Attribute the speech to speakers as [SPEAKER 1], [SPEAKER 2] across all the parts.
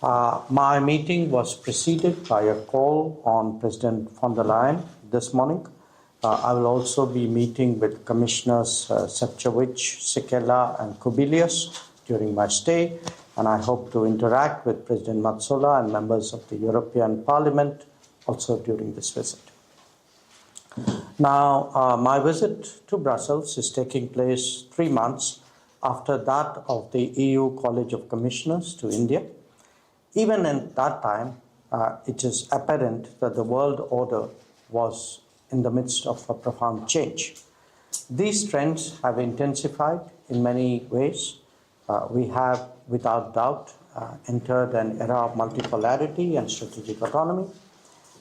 [SPEAKER 1] My meeting was preceded by a call on President von der Leyen this morning. I will also be meeting with Commissioners Šefčovič, Sikela, and Kubilius during my stay, and I hope to interact with President Metsola and members of the European Parliament also during this visit. Now, my visit to Brussels is taking place 3 months after that of the EU College of Commissioners to India. Even in that time, it is apparent that the world order was in the midst of a profound change. These trends have intensified in many ways. We have, without doubt, entered an era of multipolarity and strategic autonomy.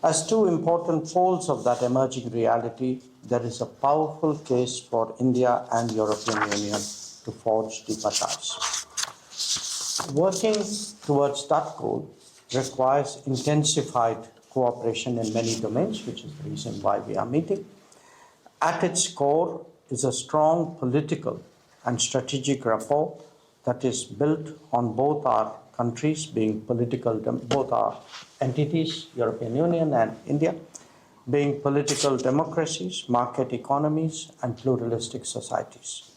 [SPEAKER 1] As two important poles of that emerging reality, there is a powerful case for India and European Union to forge deeper ties. Working towards that goal requires intensified cooperation in many domains, which is the reason why we are meeting. At its core is a strong political and strategic rapport that is built on both our countries being both our entities, European Union and India, being political democracies, market economies, and pluralistic societies.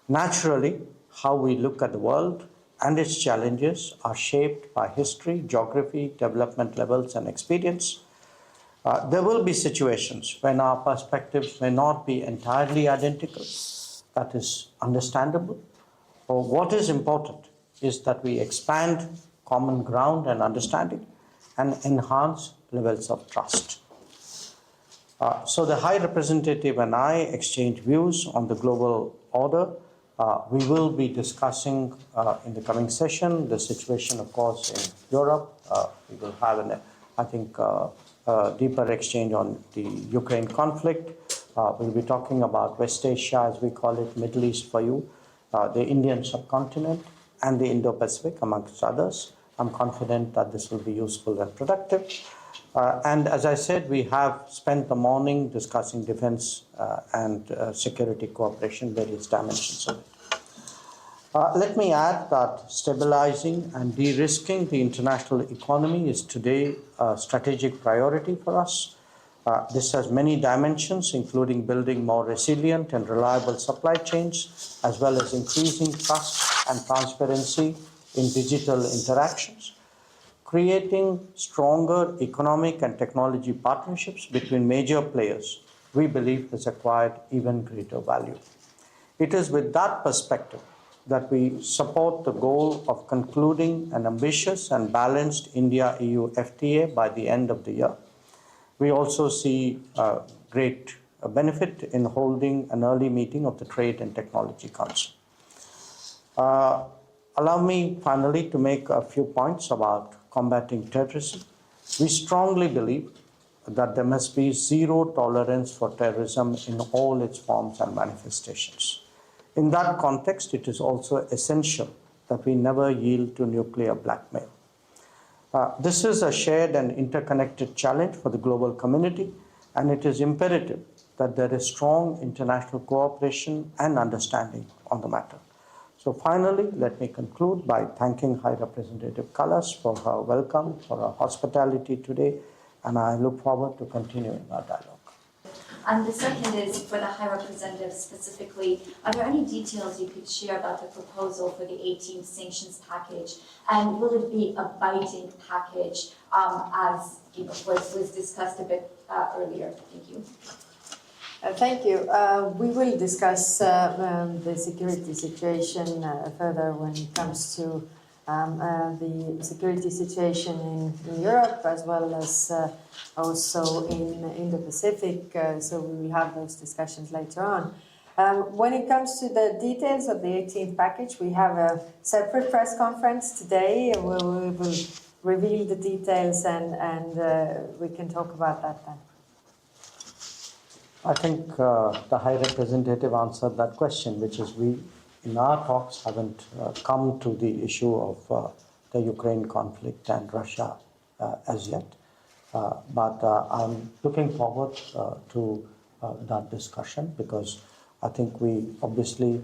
[SPEAKER 1] Naturally, how we look at the world and its challenges are shaped by history, geography, development levels, and experience. There will be situations when our perspectives may not be entirely identical. That is understandable. But what is important is that we expand common ground and understanding and enhance levels of trust. So the High Representative and I exchange views on the global order. We will be discussing in the coming session the situation, of course, in Europe. We will have, a deeper exchange on the Ukraine conflict. We'll be talking about West Asia, as we call it, Middle East for you, the Indian subcontinent, and the Indo-Pacific, amongst others. I'm confident that this will be useful and productive. And as I said, we have spent the morning discussing defense and security cooperation, various dimensions of it. Let me add that stabilizing and de-risking the international economy is today a strategic priority for us. This has many dimensions, including building more resilient and reliable supply chains, as well as increasing trust and transparency in digital interactions, creating stronger economic and technology partnerships between major players. We believe has acquired even greater value. It is with that perspective that we support the goal of concluding an ambitious and balanced India-EU FTA by the end of the year. We also see great benefit in holding an early meeting of the Trade and Technology Council. Allow me finally to make a few points about combating terrorism. We strongly believe that there must be zero tolerance for terrorism in all its forms and manifestations. In that context, it is also essential that we never yield to nuclear blackmail. This is a shared and interconnected challenge for the global community, and it is imperative that there is strong international cooperation and understanding on the matter. So finally, let me conclude by thanking High Representative Kallas for her welcome, for her hospitality today, and I look forward to continuing our dialogue.
[SPEAKER 2] And the second is for the High Representative specifically, are there any details you could share about the proposal for the 18th sanctions package? And will it be a binding package as was discussed a bit earlier? Thank you.
[SPEAKER 3] Thank you. We will discuss the security situation further when it comes to the security situation in Europe, as well as also in the Pacific. So we will have those discussions later on. When it comes to the details of the 18th package, we have a separate press conference today where we will reveal the details and we can talk about that then.
[SPEAKER 1] I think the High Representative answered that question, which is we, in our talks, haven't come to the issue of the Ukraine conflict and Russia as yet. But I'm looking forward to that discussion, because I think we obviously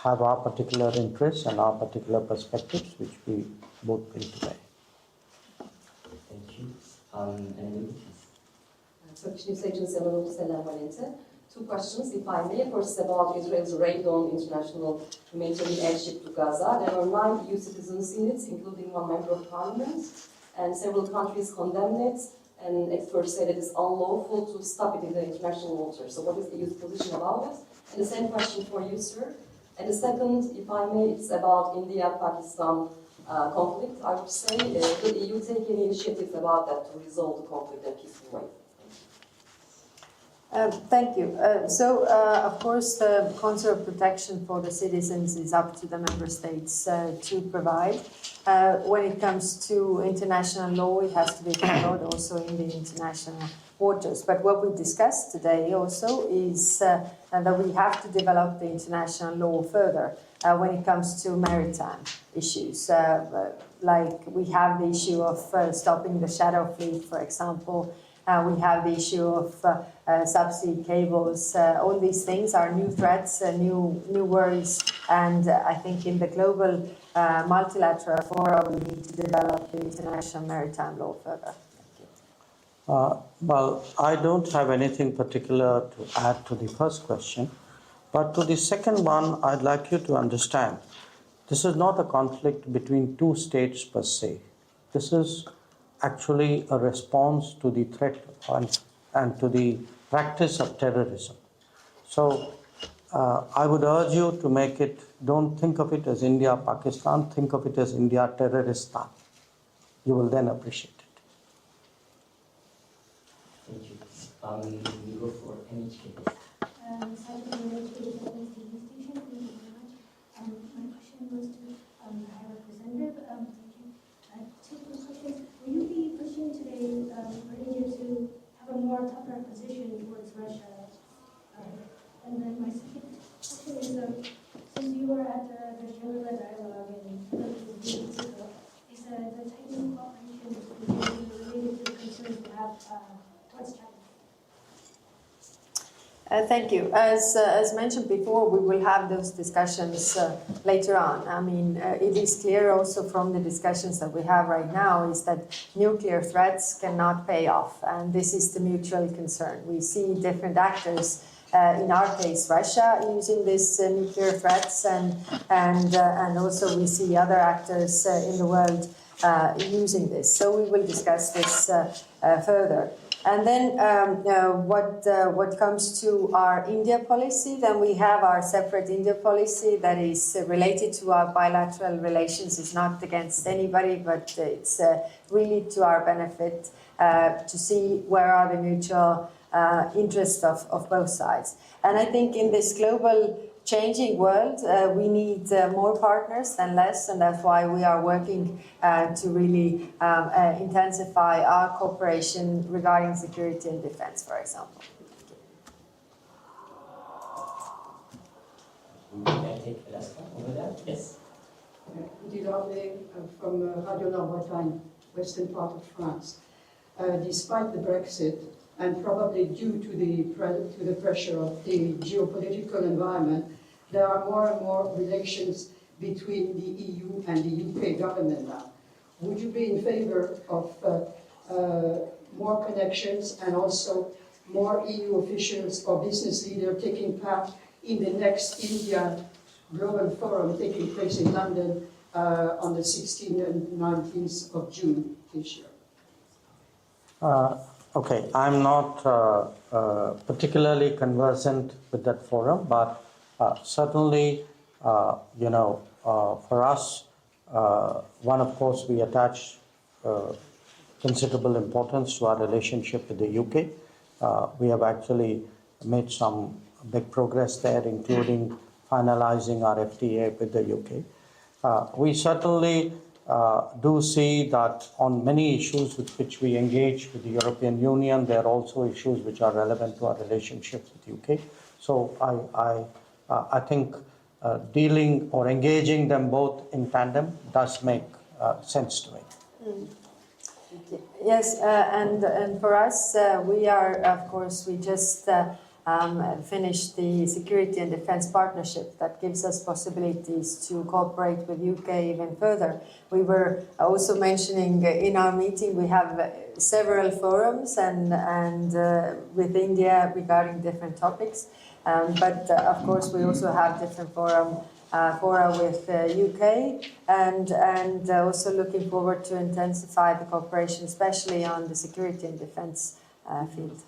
[SPEAKER 1] have our particular interests and our particular perspectives, which we both bring to bear.
[SPEAKER 4] Turkish News Agency Anadolu Selam Valente. Two questions, if I may. First, about Israel's raid on international humanitarian airship to Gaza. There were 9 EU citizens in it, including one member of parliament, and several countries condemned it, and experts say that it's unlawful to stop it in the international waters. So what is the EU's position about it? And the same question for you, sir. And the second, if I may, it's about India-Pakistan conflict, I would say. Will the EU take any initiatives about that to resolve the conflict in a peaceful way?
[SPEAKER 3] Thank you. Of course, the consular protection for the citizens is up to the member states to provide. When it comes to international law, it has to be followed also in the international waters. But what we discussed today also is that we have to develop the international law further when it comes to maritime issues. Like we have the issue of stopping the shadow fleet, for example. We have the issue of subsea cables. All these things are new threats, new worries, and I think in the global multilateral forum we need to develop the international maritime law further.
[SPEAKER 1] Well, I don't have anything particular to add to the first question, but to the second one, I'd like you to understand this is not a conflict between two states per se. This is actually a response to the threat and to the practice of terrorism. So I would urge you to make it, don't think of it as India-Pakistan, think of it as India-Terroristan. You will then appreciate it.
[SPEAKER 5] Thank you. We go for NHK.
[SPEAKER 6] My question goes to the High Representative. Two questions. Will you be pushing today for India to have a more tougher position towards Russia? And then my second question is, since you were at the Shangri-La Dialogue in 20 weeks ago, is the tightening cooperation related to the concerns you have towards China?
[SPEAKER 3] Thank you. As mentioned before, we will have those discussions later on. I mean, it is clear also from the discussions that we have right now is that nuclear threats cannot pay off, and this is the mutual concern. We see different actors, in our case, Russia using these nuclear threats, and also we see other actors in the world using this. So we will discuss this further. And then what comes to our India policy, then we have our separate India policy that is related to our bilateral relations. It's not against anybody, but it's really to our benefit to see where are the mutual interests of both sides. And I think in this global changing world, we need more partners than less, and that's why we are working to really intensify our cooperation regarding security and defense, for example.
[SPEAKER 5] Can I take the last one over there? Yes.
[SPEAKER 7] Dilarme from Radio Norbretagne, western part of France. Despite the Brexit, and probably due to the pressure of the geopolitical environment, there are more and more relations between the EU and the UK government now. Would you be in favor of more connections and also more EU officials or business leaders taking part in the next India Global Forum taking place in London on the 16th and 19th of June this year?
[SPEAKER 1] Okay, I'm not particularly conversant with that forum, but certainly, for us, one, of course, we attach considerable importance to our relationship with the UK. We have actually made some big progress there, including finalizing our FTA with the UK. We certainly do see that on many issues with which we engage with the European Union, there are also issues which are relevant to our relationships with the UK. So I think dealing or engaging them both in tandem does make sense to me.
[SPEAKER 3] Yes, and for us, we are, of course, we just finished the security and defence partnership that gives us possibilities to cooperate with UK even further. We were also mentioning in our meeting we have several forums and with India regarding different topics, but of course we also have different fora with UK and also looking forward to intensify the cooperation, especially on the security and defence field.